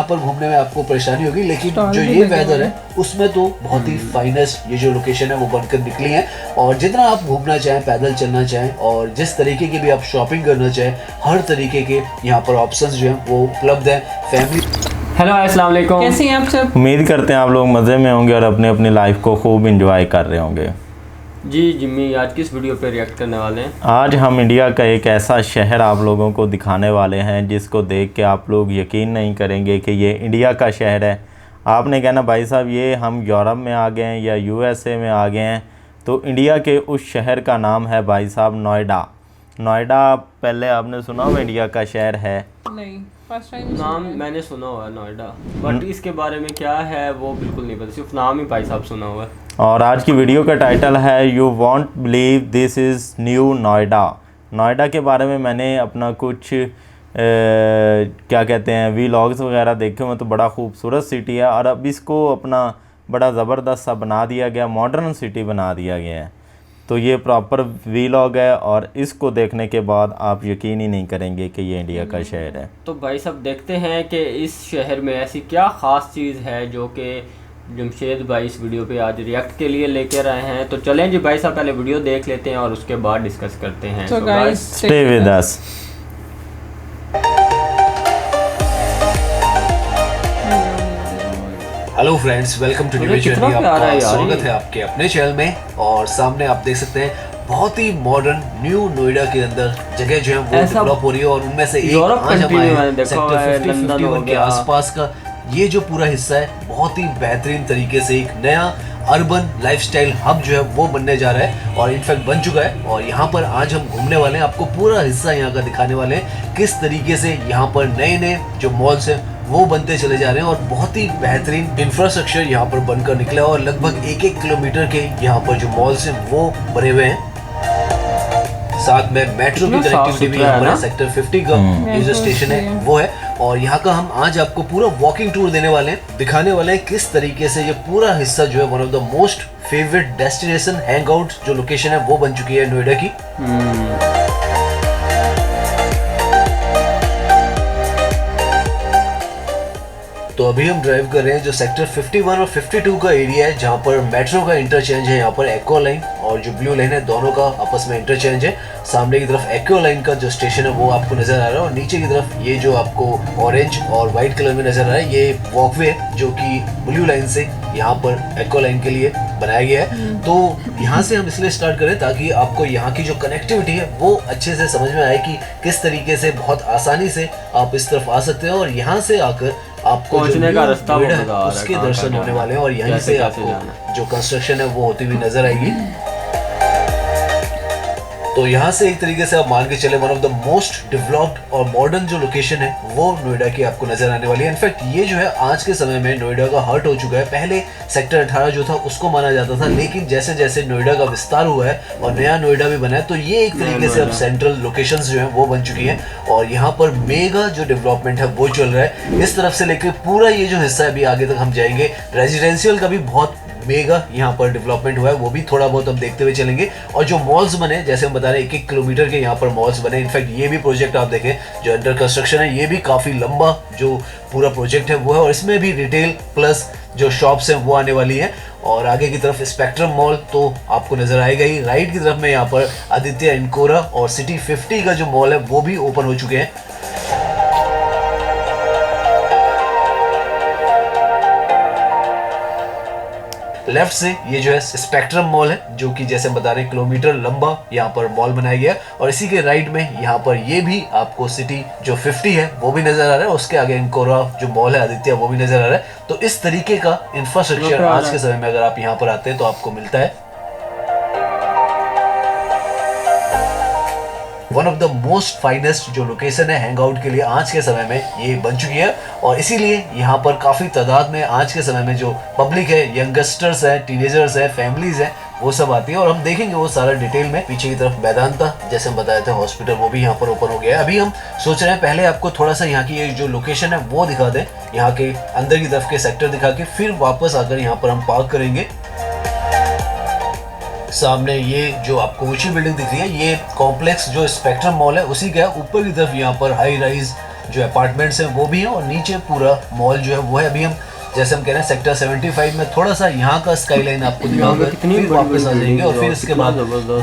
यहाँ पर घूमने में आपको परेशानी होगी, लेकिन जो ये वेदर है उसमें तो बहुत ही फाइनेस्ट ये जो लोकेशन है वो बनकर निकली है। और जितना आप घूमना चाहें, पैदल चलना चाहें और जिस तरीके की भी आप शॉपिंग करना चाहें, हर तरीके के यहाँ पर ऑप्शंस जो हैं वो उपलब्ध हैं। फैमिली हेलो अस्सलाम वालेकुम, कैसे हैं आप सब? उम्मीद करते हैं आप लोग मज़े में होंगे और अपने अपनी लाइफ को खूब इंजॉय कर रहे होंगे। जी जिम्मी, आज किस वीडियो पे रिएक्ट करने वाले हैं? आज हम इंडिया का एक ऐसा शहर आप लोगों को दिखाने वाले हैं जिसको देख के आप लोग यकीन नहीं करेंगे कि ये इंडिया का शहर है। आपने कहना भाई साहब ये हम यूरोप में आ गए हैं या यूएसए में आ गए हैं। तो इंडिया के उस शहर का नाम है भाई साहब नोएडा। नोएडा पहले आपने सुना हो इंडिया का शहर है? नहीं, फर्स्ट टाइम नाम मैंने सुना हुआ है नोएडा, बट इसके बारे में क्या है वो बिल्कुल नहीं पता, सिर्फ नाम ही भाई साहब सुना हुआ है। और आज की वीडियो का टाइटल है you won't believe this is new Noida. Noida के बारे में मैंने अपना कुछ क्या कहते हैं वीलॉग्स वगैरह देखे हुए, तो बड़ा खूबसूरत सिटी है और अब इसको अपना बड़ा ज़बरदस्त सा बना दिया गया, मॉडर्न सिटी बना दिया गया है। तो ये प्रॉपर वीलॉग है और इसको देखने के बाद आप यकीन ही नहीं करेंगे कि ये इंडिया का शहर है। तो भाई साहब देखते हैं कि इस शहर में ऐसी क्या ख़ास चीज़ है जो कि जमशेद भाई इस वीडियो पे आज रिएक्ट के लिए लेकर आए हैं। तो चलें जी भाई साहब, पहले वीडियो देख लेते हैं और उसके बाद डिस्कस करते हैं। So guys, stay with us. Hello friends, welcome to new journey. आपका स्वागत है आपके अपने चैनल में। और सामने आप देख सकते हैं बहुत ही मॉडर्न न्यू नोएडा के अंदर जगह जो है वो डेवलप हो रही है। और उनमें से एक आज हमारे सेक्टर 50-51 के आसपास का ये जो पूरा हिस्सा है बहुत ही बेहतरीन तरीके से एक नया अर्बन लाइफस्टाइल हब जो है वो बनने जा रहा है और इनफैक्ट बन चुका है। और यहाँ पर आज हम घूमने वाले हैं, आपको पूरा हिस्सा यहाँ का दिखाने वाले हैं किस तरीके से यहाँ पर नए नए जो मॉल्स हैं वो बनते चले जा रहे हैं। और बहुत ही बेहतरीन इंफ्रास्ट्रक्चर यहाँ पर बनकर निकला है और लगभग 1-1 किलोमीटर के यहाँ पर जो मॉल्स हैं वो बने हुए हैं। साथ में मेट्रो की कनेक्टिविटी भी यहाँ पर सेक्टर 50 का ये जो स्टेशन है वो है। और यहाँ का हम आज आपको पूरा वॉकिंग टूर देने वाले हैं, दिखाने वाले हैं किस तरीके से ये पूरा हिस्सा जो है one of the most favourite destination hang out जो लोकेशन है वो बन चुकी है नोएडा की। तो अभी हम ड्राइव कर रहे हैं जो सेक्टर 51 और 52 का एरिया है, जहाँ पर मेट्रो का इंटरचेंज है। यहाँ पर एक्वा लाइन और जो ब्लू लाइन है दोनों का आपस में इंटरचेंज है। सामने की तरफ एक्वा लाइन का जो स्टेशन है वो आपको नजर आ रहा है और नीचे की तरफ ये जो आपको ऑरेंज और व्हाइट कलर में नजर आ रहा है ये वॉकवे है जो कि ब्लू लाइन से यहाँ पर एक्वा लाइन के लिए बनाया गया है। तो यहाँ से हम इसलिए स्टार्ट करें ताकि आपको यहाँ की जो कनेक्टिविटी है वो अच्छे से समझ में आए कि किस तरीके से बहुत आसानी से आप इस तरफ आ सकते हैं और यहाँ से आकर आपको पहुंचने का रास्ता उसके दर्शन होने वाले हैं और यहीं से आपको जो कंस्ट्रक्शन है वो होती हुई नजर आएगी। तो यहाँ से एक तरीके से आप मान के चले one of the most developed और मॉडर्न जो लोकेशन है वो नोएडा की आपको नजर आने वाली है। इनफैक्ट ये जो है आज के समय में नोएडा का हार्ट हो चुका है। पहले सेक्टर 18 जो था उसको माना जाता था, लेकिन जैसे जैसे नोएडा का विस्तार हुआ है और नया नोएडा भी बना है तो ये एक तरीके से अब सेंट्रल लोकेशंस जो है वो बन चुकी है और यहाँ पर मेगा जो डेवलपमेंट है वो चल रहा है। इस तरफ से लेकर पूरा ये जो हिस्सा है अभी आगे तक हम जाएंगे, रेजिडेंशियल का भी बहुत मेगा यहाँ पर डेवलपमेंट हुआ है, वो भी थोड़ा बहुत हम देखते हुए चलेंगे। और जो मॉल्स बने जैसे हम बता रहे हैं 1-1 किलोमीटर के यहाँ पर मॉल्स बने। इनफैक्ट ये भी प्रोजेक्ट आप देखें जो अंडर कंस्ट्रक्शन है ये भी काफ़ी लंबा जो पूरा प्रोजेक्ट है वो है और इसमें भी रिटेल प्लस जो शॉप्स हैं वो आने वाली है। और आगे की तरफ स्पेक्ट्रम मॉल तो आपको नजर आएगा ही। राइट की तरफ में यहाँ पर आदित्य इनकोरा और सिटी 50 का जो मॉल है वो भी ओपन हो चुके हैं। लेफ्ट से ये जो है स्पेक्ट्रम मॉल है जो कि जैसे हम बता रहे हैं किलोमीटर लंबा यहाँ पर मॉल बनाया गया और इसी के राइट में यहाँ पर ये भी आपको सिटी जो 50 है वो भी नजर आ रहा है। उसके आगे इनकोरा जो मॉल है आदित्य वो भी नजर आ रहा है। तो इस तरीके का इंफ्रास्ट्रक्चर आज के समय में अगर आप यहाँ पर आते हैं तो आपको मिलता है। One of the most finest जो लोकेशन है हैंग आउट के लिए आज के समय में ये बन चुकी है और इसीलिए यहाँ पर काफ़ी तादाद में आज के समय में जो पब्लिक है, यंगस्टर्स है, टीनेजर्स है, फैमिलीज है, वो सब आती है। और हम देखेंगे वो सारा डिटेल में। पीछे की तरफ वेदांता जैसे हम बताए थे हॉस्पिटल वो भी यहाँ पर ओपन हो गया है। अभी हम सोच रहे हैं पहले आपको थोड़ा सा यहाँ की ये जो लोकेशन है वो दिखा दें, यहाँ के अंदर की तरफ के सेक्टर दिखा के फिर वापस आकर यहाँ पर हम पार्क करेंगे। सामने ये जो आपको ऊंची बिल्डिंग दिख रही है ये कॉम्प्लेक्स जो स्पेक्ट्रम मॉल है उसी का ऊपर की तरफ यहाँ पर हाई राइज जो अपार्टमेंट्स हैं वो भी हैं और नीचे पूरा मॉल जो है वो है। अभी हम जैसे हम कह रहे हैं सेक्टर 75 में थोड़ा सा यहाँ का स्काईलाइन आपको दिखाऊंगा, फिर वापस आ जाएंगे और फिर इसके बाद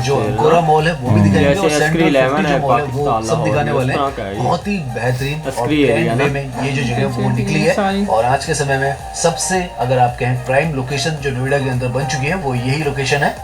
जो अंकोरा मॉल है वो भी दिखाएंगे और सेंट्रल 50 जो मॉल है वो सब दिखाने वाले हैं। बहुत ही बेहतरीन और प्लान वे में ये जो जगह वो निकली है और आज के समय में सबसे अगर आप कहें प्राइम लोकेशन जो नोएडा के अंदर बन चुकी है वो यही लोकेशन है।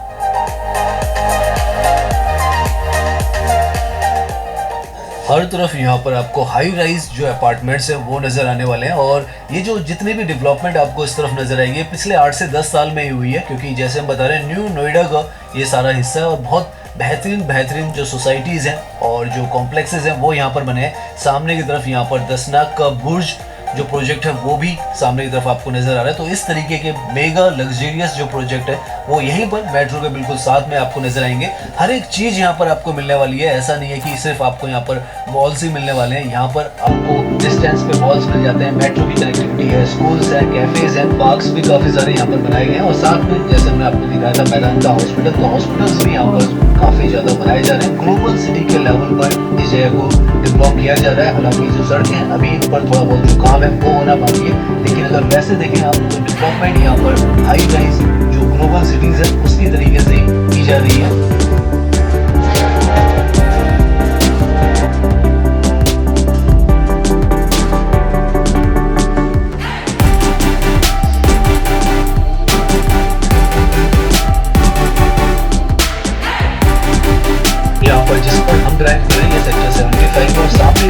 हर तरफ यहाँ पर आपको हाई राइज जो अपार्टमेंट्स हैं वो नज़र आने वाले हैं और ये जो जितने भी डेवलपमेंट आपको इस तरफ नज़र आएंगे पिछले 8 से 10 साल में ही हुई है, क्योंकि जैसे हम बता रहे हैं न्यू नोएडा का ये सारा हिस्सा है और बहुत बेहतरीन जो सोसाइटीज़ हैं और जो कॉम्प्लेक्सेस हैं वो यहाँ पर बने हैं। सामने की तरफ यहाँ पर 10 नाक का बुर्ज जो प्रोजेक्ट है वो भी सामने की तरफ आपको नजर आ रहा है। तो इस तरीके के मेगा लग्जरियस जो प्रोजेक्ट है वो यहीं पर मेट्रो के बिल्कुल साथ में आपको नजर आएंगे। हर एक चीज यहाँ पर आपको मिलने वाली है, ऐसा नहीं है कि सिर्फ आपको यहाँ पर मॉल्स ही मिलने वाले हैं। यहाँ पर आपको डिस्टेंस पे मॉल्स मिल जाते हैं, मेट्रो की कनेक्टिविटी है, स्कूल्स है, कैफेज है, पार्क्स भी काफी सारे यहाँ पर बनाए गए हैं और साथ में जैसे मैंने आपको दिखाया था मैदान का हॉस्पिटल, तो हॉस्पिटल्स भी यहाँ पर काफी ज्यादा बनाए जा रहे हैं। ग्लोबल सिटी के लेवल पर इस जगह को डेवलप किया जा रहा है। हालांकि जो सड़कें हैं अभी इन पर थोड़ा बहुत जो काम है वो होना बाकी है, लेकिन अगर वैसे देखें आप तो डेवलपमेंट यहाँ पर हाई राइज जो ग्लोबल सिटीज है उसकी तरीके से की जा रही है। जिस पर हम ड्राइव कर रहे हैं सेक्टर 75 और सामने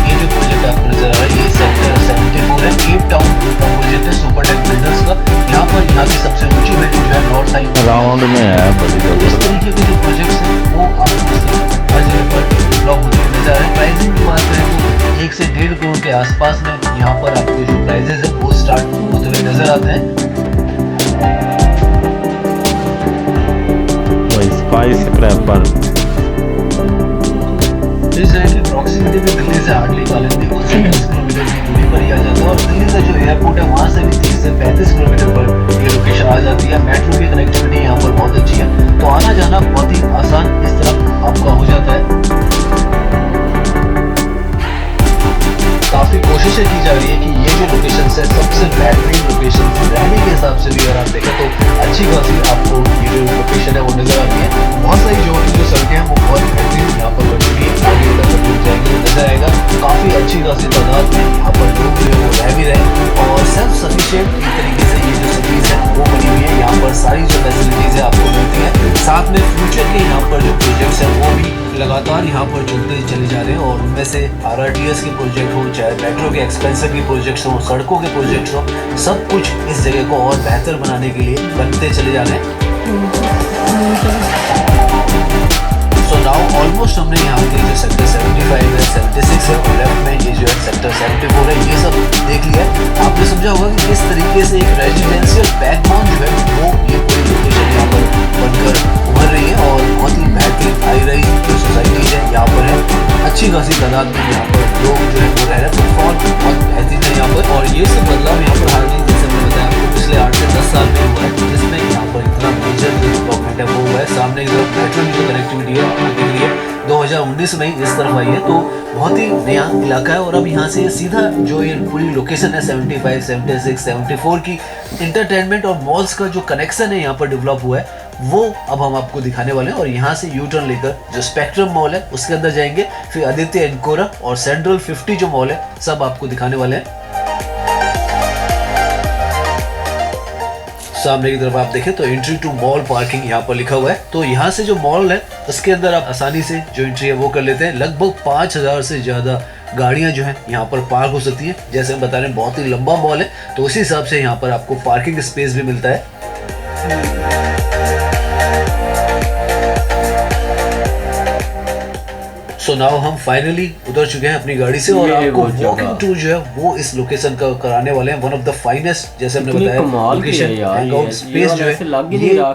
ये जो प्रोजेक्ट आपको नजर आ रहा है ये सेक्टर 74 है। केप टाउन का प्रोजेक्ट है सुपरटेक बिल्डर्स का। यहाँ की सबसे ऊंची बिल्डिंग जो है नॉर्थ साइड राउंड में है बड़ी जगह। इस तरीके के जो प्रोजेक्ट्स हैं वो आपको हर जगह पर डेवलप होते हुए नजर आ रहे हैं। प्राइसिंग की बात करें तो 1 से 1.5 करोड़ के आसपास में यहाँ पर आपको जो प्राइजेस है वो स्टार्ट होते हुए नजर आते हैं। स्पाइस स्क्रैपर इस जगह की प्रॉक्सिमिटी भी दिल्ली से हार्डली 40 किलोमीटर की दूरी पर ही आ जाता है और दिल्ली का जो एयरपोर्ट है वहाँ से भी 30 से 35 किलोमीटर पर ये लोकेशन आ जाती है। मेट्रो की कनेक्टिविटी यहाँ पर बहुत अच्छी है, तो आना जाना बहुत ही आसान इस तरफ आपका हो जाता है। काफी कोशिशें की जा रही है कि ये जो लोकेशन है सबसे बेहतरीन लोकेशन रहने के हिसाब से भी अगर आप देखें तो अच्छी खासी आपको ये जो लोकेशन है वो नजर आती है। बहुत सारी जो सड़कें हैं वो बहुत बेहतरीन यहाँ पर बनी हुई है, आगे तक जाएंगे नजर आएगा। काफी अच्छी खासी तादाद में यहाँ पर लोग जो है वो रह भी रहे और सेल्फ सफिशिएंट एक तरीके से ये जो सिटीज है वो बनी हुई है। यहाँ पर सारी जो फैसिलिटीज है आपको मिलती है। साथ में फ्यूचर के यहाँ पर जो प्रोजेक्ट्स हैं वो भी लगातार यहाँ पर चलते चले जा रहे हैं और उनमें से RRTS के प्रोजेक्ट हो चाहे मेट्रो के एक्सपेंसिव के प्रोजेक्ट्स हो, सड़कों के प्रोजेक्ट्स हो, सब कुछ इस जगह को और बेहतर बनाने के लिए बनते चले जा रहे हैं। सो नाउ ऑलमोस्ट हमने यहाँ पे जो सेक्टर 75 है, 76 है और लेफ्ट में ये जो है सेक्टर 74 है ये सब देख लिया। आपने समझा होगा कि किस तरीके से एक रेजिडेंशियल बैकबोन जो है वो ये पूरी लोकेशन यहाँ पर बनकर उभर रही है और बहुत ही बेहतरीन हाई राइज जो सोसाइटीज है यहाँ पर है। अच्छी खासी तादाद में यहाँ पर लोग जो है वो रह रहे हैं, फुटफॉल बहुत बेहतरीन है यहाँ पर और ये सब बदलाव यहाँ पर हाल ही जैसे मैंने बताया आपको पिछले 8 से 10 साल में हुआ है, जिसमें यहाँ पर इतना मेजर जो डेवलपमेंट है वो हुआ है। सामने की तरफ मेट्रो की जो कनेक्टिविटी है के लिए 2019 में इस तरफ आई है, तो बहुत ही नया इलाका है और अब यहाँ से सीधा जो ये पूरी लोकेशन है 75, 76, 74 की इंटरटेनमेंट और मॉल्स का जो कनेक्शन है यहाँ पर डेवलप हुआ है वो अब हम आपको दिखाने वाले हैं। और यहाँ से यू टर्न लेकर जो स्पेक्ट्रम मॉल है उसके अंदर जाएंगे, फिर आदित्य एनकोरा और सेंट्रल 50 जो मॉल है सब आपको दिखाने वाले हैं। सामने की तरफ आप देखें तो एंट्री टू मॉल पार्किंग यहाँ पर लिखा हुआ है, तो यहाँ से जो मॉल है उसके अंदर आप आसानी से जो एंट्री है वो कर लेते हैं। लगभग 5000 से ज़्यादा गाड़ियाँ जो हैं यहाँ पर पार्क हो सकती हैं। जैसे हम बता रहे हैं बहुत ही लंबा मॉल है, तो उसी हिसाब से यहाँ पर आपको पार्किंग स्पेस भी मिलता है। सो नाउ हम फाइनली उतर चुके हैं अपनी गाड़ी से और आपको वॉकिंग टूर जो है वो इस लोकेशन का कराने वाले हैं। वन ऑफ द फाइनेस्ट जैसे हमने बताया लोकेशन हैंगआउट स्पेस जो है ये नोएडा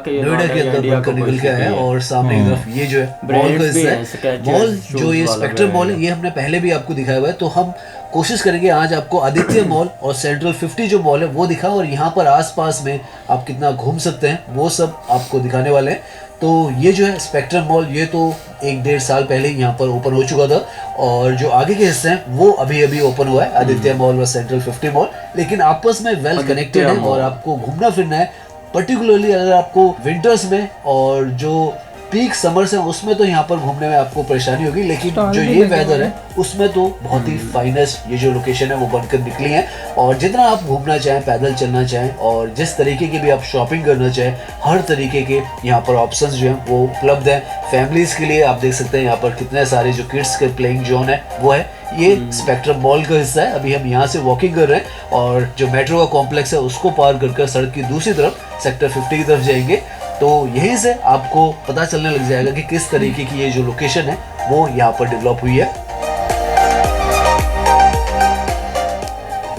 के अंदर बनकर निकल के आया है और सामने की तरफ ये जो है मॉल का हिस्सा है। मॉल जो ये स्पेक्ट्रम मॉल है ये हमने पहले भी आपको दिखाया हुआ है, तो हम कोशिश करेंगे आज आपको आदित्य मॉल और सेंट्रल 50 जो मॉल है वो दिखा और यहाँ पर आसपास में आप कितना घूम सकते हैं वो सब आपको दिखाने वाले हैं। तो ये जो है स्पेक्ट्रम मॉल, ये तो 1-1.5 साल पहले यहाँ पर ओपन हो चुका था, और जो आगे के हिस्से हैं वो अभी अभी ओपन हुआ है, आदित्य मॉल व सेंट्रल 50 मॉल, लेकिन आपस में वेल कनेक्टेड है और आपको घूमना फिरना है। पर्टिकुलरली अगर आपको विंटर्स में और जो पीक समर्स है उसमें तो यहाँ पर घूमने में आपको परेशानी होगी, लेकिन जो ये वेदर है उसमें तो बहुत ही फाइनेस्ट ये जो लोकेशन है वो बनकर निकली है। और जितना आप घूमना चाहें, पैदल चलना चाहें और जिस तरीके की भी आप शॉपिंग करना चाहें, हर तरीके के यहाँ पर ऑप्शंस जो हैं वो उपलब्ध हैं। फैमिलीज के लिए आप देख सकते हैं यहाँ पर कितने सारे जो किड्स के प्लेइंग जोन है वो है। ये स्पेक्ट्रम मॉल का हिस्सा है। अभी हम यहाँ से वॉकिंग कर रहे हैं और जो मेट्रो का कॉम्प्लेक्स है उसको पार कर सड़क की दूसरी तरफ सेक्टर 50 की तरफ जाएंगे, तो यहीं से आपको पता चलने लग जाएगा कि किस तरीके की ये जो लोकेशन है वो यहाँ पर डेवलप हुई है।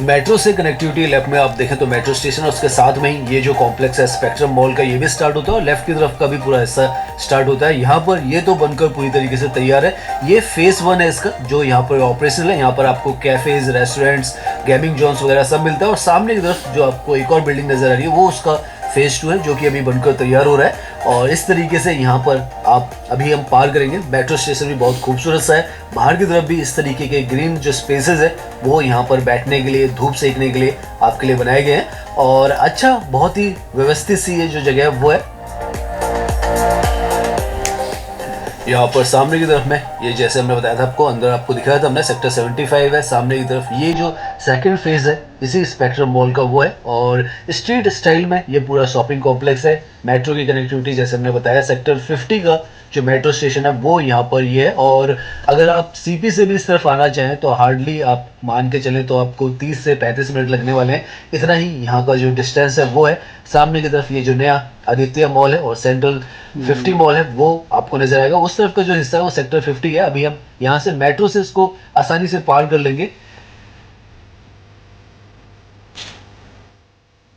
मेट्रो से कनेक्टिविटी लेफ्ट में आप देखें तो मेट्रो स्टेशन और उसके साथ में ही ये जो कॉम्प्लेक्स है स्पेक्ट्रम मॉल का, ये भी स्टार्ट होता है और लेफ्ट की तरफ का भी पूरा हिस्सा स्टार्ट होता है। यहाँ पर ये तो बनकर पूरी तरीके से तैयार है। ये फेज 1 है इसका, जो यहाँ पर ऑपरेशनल है। यहाँ पर आपको कैफेज, रेस्टोरेंट्स, गेमिंग जोन्स वगैरह सब मिलता है। और सामने की तरफ जो आपको एक और बिल्डिंग नजर आ रही है वो उसका फेज 2 है, जो कि अभी बनकर तैयार हो रहा है। और इस तरीके से यहाँ पर आप अभी हम पार करेंगे। मेट्रो स्टेशन भी बहुत खूबसूरत सा है। बाहर की तरफ भी इस तरीके के ग्रीन जो स्पेसेस है वो यहाँ पर बैठने के लिए, धूप सेकने के लिए आपके लिए बनाए गए हैं। और अच्छा, बहुत ही व्यवस्थित सी ये जो जगह है वो है। यहाँ पर सामने की तरफ में ये जैसे हमने बताया था आपको, अंदर आपको दिखाया था हमने, सेक्टर 75 है। सामने की तरफ ये जो सेकंड फेज है इसी स्पेक्ट्रम मॉल का वो है। और स्ट्रीट स्टाइल में ये पूरा शॉपिंग कॉम्प्लेक्स है। मेट्रो की कनेक्टिविटी जैसे हमने बताया, सेक्टर 50 का जो मेट्रो स्टेशन है वो यहाँ पर ये है। और अगर आप सीपी से भी इस तरफ आना चाहें तो हार्डली आप मान के चलें तो आपको 30 से 35 मिनट लगने वाले हैं। इतना ही यहाँ का जो डिस्टेंस है वो है। सामने की तरफ ये जो नया आदित्य मॉल है और सेंट्रल 50 मॉल है वो आपको नजर आएगा। उस तरफ का जो हिस्सा है वो सेक्टर 50 है। अभी हम यहाँ से मेट्रो से इसको आसानी से पार कर लेंगे।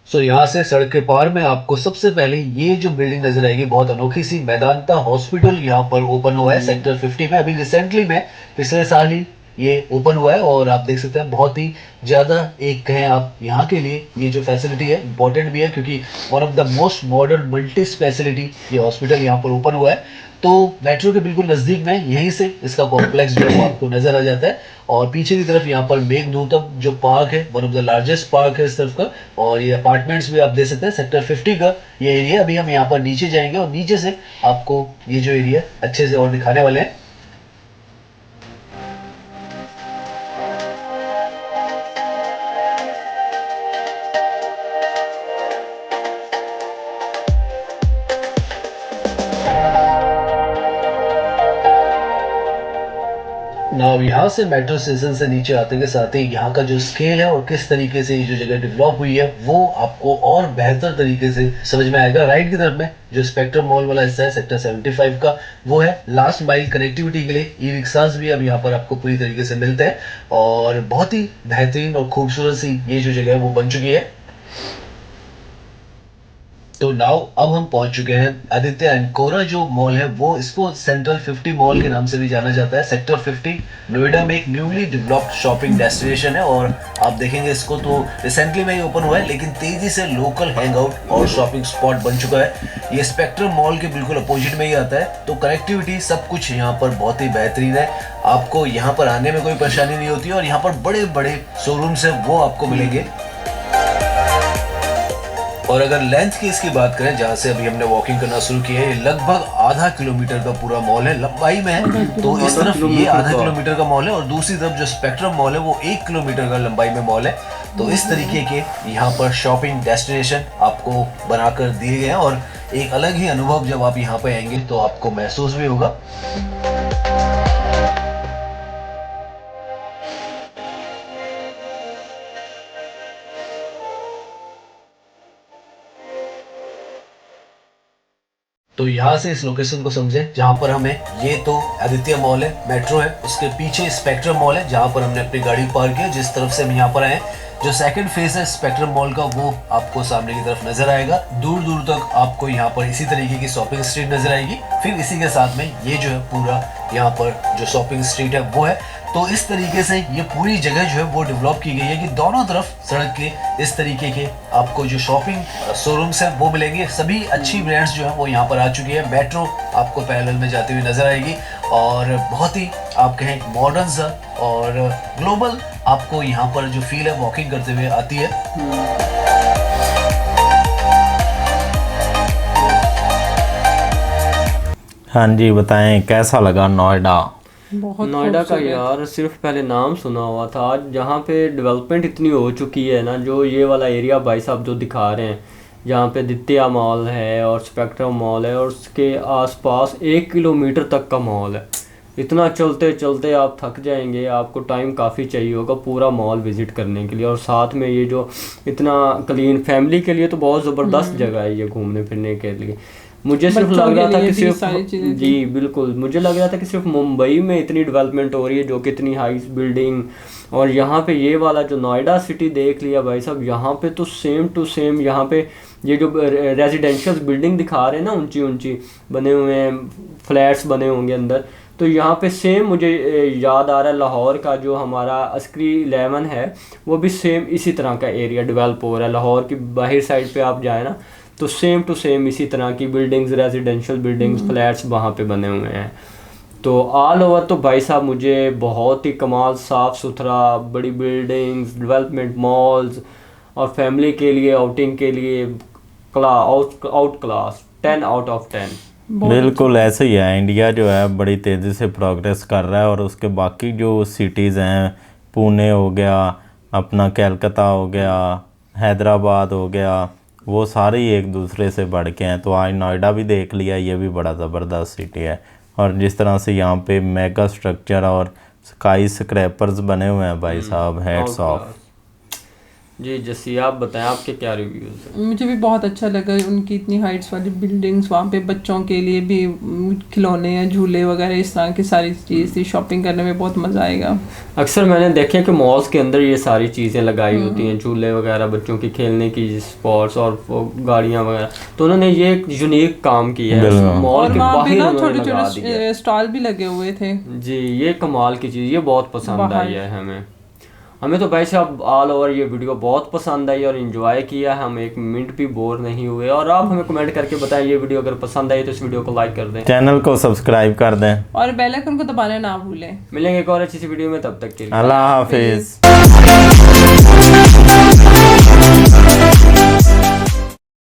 सो यहाँ से सड़क के पार में आपको सबसे पहले ये जो बिल्डिंग नजर आएगी, बहुत अनोखी सी मेदांता हॉस्पिटल यहाँ पर ओपन हुआ है सेक्टर 50 में। अभी रिसेंटली में पिछले साल ही ये ओपन हुआ है और आप देख सकते हैं बहुत ही ज़्यादा एक कहें आप यहाँ के लिए ये जो फैसिलिटी है इंपॉर्टेंट भी है, क्योंकि one of the most modern multi speciality ये हॉस्पिटल यहाँ पर ओपन हुआ है। तो मेट्रो के बिल्कुल नज़दीक में यहीं से इसका कॉम्प्लेक्स जो है आपको नज़र आ जाता है। और पीछे की तरफ यहाँ पर मेघदूतम जो पार्क है, one of the largest park है इस तरफ का। और ये अपार्टमेंट्स भी आप देख सकते हैं सेक्टर 50 का ये एरिया। अभी हम यहाँ पर नीचे जाएंगे और नीचे से आपको ये जो एरिया अच्छे से और दिखाने वाले हैं। नाउ यहाँ से मेट्रो स्टेशन से नीचे आते के साथ ही यहाँ का जो स्केल है और किस तरीके से ये जो जगह डेवलप हुई है वो आपको और बेहतर तरीके से समझ में आएगा। राइट की तरफ में जो स्पेक्ट्रम मॉल वाला हिस्सा है सेक्टर 75 का, वो है लास्ट माइल कनेक्टिविटी के लिए। ई रिक्शाज भी अब यहाँ पर आपको पूरी तरीके से मिलते हैं और बहुत ही बेहतरीन और खूबसूरत सी ये जो जगह है वो बन चुकी है। तो नाउ अब हम पहुंच चुके हैं आदित्य एंड कोरा जो मॉल है वो, इसको सेंट्रल 50 मॉल के नाम से भी जाना जाता है। सेक्टर 50 नोएडा में एक न्यूली डेवलप्ड शॉपिंग डेस्टिनेशन है और आप देखेंगे इसको तो रिसेंटली में ही ओपन हुआ है, लेकिन तेजी से लोकल हैंगआउट और शॉपिंग स्पॉट बन चुका है। ये स्पेक्ट्रम मॉल के बिल्कुल अपोजिट में ही आता है। तो कनेक्टिविटी सब कुछ यहाँ पर बहुत ही बेहतरीन है। आपको यहाँ पर आने में कोई परेशानी नहीं होती और यहाँ पर बड़े बड़े शोरूम्स है वो आपको मिलेंगे। और अगर लेंथ की इसकी बात करें, जहाँ से अभी हमने वॉकिंग करना शुरू किया है, ये लगभग आधा किलोमीटर का पूरा मॉल है लंबाई में है। तो इस तरफ ये आधा किलोमीटर का मॉल है और दूसरी तरफ जो स्पेक्ट्रम मॉल है वो 1 किलोमीटर का लंबाई में मॉल है। तो इस तरीके के यहाँ पर शॉपिंग डेस्टिनेशन आपको बनाकर दिए गए हैं और एक अलग ही अनुभव जब आप यहाँ पे आएंगे तो आपको महसूस भी होगा। तो यहाँ से इस लोकेशन को समझे जहाँ पर हमें, ये तो आदित्य मॉल है, मेट्रो है, उसके पीछे स्पेक्ट्रम मॉल है जहाँ पर हमने अपनी गाड़ी पार्क की। जिस तरफ से हम यहाँ पर आए, जो सेकंड फेज है स्पेक्ट्रम मॉल का वो आपको सामने की तरफ नजर आएगा। दूर दूर तक आपको यहाँ पर इसी तरीके की शॉपिंग स्ट्रीट नजर आएगी। फिर इसी के साथ में ये जो है पूरा यहाँ पर जो शॉपिंग स्ट्रीट है वो है। तो इस तरीके से ये पूरी जगह जो है वो डेवलप की गई है कि दोनों तरफ सड़क के इस तरीके के आपको जो शॉपिंग शोरूम्स हैं वो मिलेंगे। सभी अच्छी ब्रांड्स जो है वो यहाँ पर आ चुकी है। मेट्रो आपको पैरेलल में जाती हुई नजर आएगी और बहुत ही आप कहें मॉडर्न सा और ग्लोबल आपको यहाँ पर जो फील है वॉकिंग करते हुए आती है। हाँ जी, बताएं कैसा लगा नोएडा? बहुत नोएडा का खूबसूरत। यार सिर्फ पहले नाम सुना हुआ था, आज जहाँ पे डेवलपमेंट इतनी हो चुकी है ना, जो ये वाला एरिया भाई साहब जो दिखा रहे हैं, जहाँ पे दित्या मॉल है और स्पेक्ट्रम मॉल है और उसके आसपास 1 किलोमीटर तक का मॉल है। इतना चलते चलते आप थक जाएंगे, आपको टाइम काफ़ी चाहिए होगा पूरा मॉल विज़िट करने के लिए। और साथ में ये जो इतना क्लीन, फैमिली के लिए तो बहुत ज़बरदस्त जगह है ये घूमने फिरने के लिए। मुझे सिर्फ बच्चों लग रहा के था लिए कि भी सिर्फ सारी चीज़ें जी बिल्कुल, मुझे लग रहा था कि सिर्फ मुंबई में इतनी डेवलपमेंट हो रही है जो कि इतनी हाई बिल्डिंग, और यहाँ पे ये वाला जो नोएडा सिटी देख लिया भाई साहब, यहाँ पे तो सेम टू सेम यहाँ पे ये जो रेजिडेंशियल बिल्डिंग दिखा रहे हैं ना, ऊंची ऊंची बने हुए हैं, फ्लैट्स बने होंगे अंदर, तो यहाँ पे सेम मुझे याद आ रहा है लाहौर का जो हमारा अस्करी 11 है, वो भी सेम इसी तरह का एरिया डेवलप हो रहा है। लाहौर की बाहर साइड पे आप जाए ना तो सेम टू सेम इसी तरह की बिल्डिंग्स, रेजिडेंशियल बिल्डिंग्स, फ्लैट्स वहाँ पे बने हुए हैं। तो ऑल ओवर तो भाई साहब मुझे बहुत ही कमाल, साफ़ सुथरा, बड़ी बिल्डिंग्स, डेवलपमेंट मॉल्स और फैमिली के लिए आउटिंग के लिए आउट क्लास 10 आउट ऑफ 10। बिल्कुल ऐसे ही है। इंडिया जो है बड़ी तेज़ी से प्रोग्रेस कर रहा है और उसके बाकी जो सिटीज़ हैं, पुणे हो गया, अपना कलकत्ता हो गया, हैदराबाद हो गया, वो सारे ही एक दूसरे से बढ़ के हैं। तो आज नोएडा भी देख लिया, ये भी बड़ा ज़बरदस्त सिटी है। और जिस तरह से यहाँ पे मेगा स्ट्रक्चर और स्काई स्क्रैपर्स बने हुए हैं भाई साहब, हेड्स ऑफ। जी जैसी आप बताएं, आपके क्या रिव्यूज़ हैं? मुझे भी बहुत अच्छा लगा उनकी इतनी हाइट्स वाली बिल्डिंग्स, वहाँ पे बच्चों के लिए भी खिलौने या झूले वगैरह इस तरह की सारी चीज़ थी। शॉपिंग करने में बहुत मज़ा आएगा। अक्सर मैंने देखे कि मॉल्स के अंदर ये सारी चीज़ें लगाई होती हैं, झूले वगैरह, बच्चों की खेलने की स्पोर्ट्स और गाड़ियाँ वगैरह, तो उन्होंने ये एक यूनिक काम किया है। मॉल और के वहाँ पे बाहर ना उन्होंने छोटे लगा दिया। छोटे स्टॉल भी लगे हुए थे। जी ये कमाल की चीज़, ये बहुत पसंद आई है हमें तो भाई साहब ऑल ओवर ये वीडियो बहुत पसंद आई और इन्जॉय किया, हम एक मिनट भी बोर नहीं हुए। और आप हमें कमेंट करके बताएं ये वीडियो अगर पसंद आई तो इस वीडियो को लाइक कर दें, चैनल को सब्सक्राइब कर दें और बेल आइकन को दबाना ना भूलें। मिलेंगे एक और अच्छी सी वीडियो में, तब तक के लिए अल्लाह हाफिज़।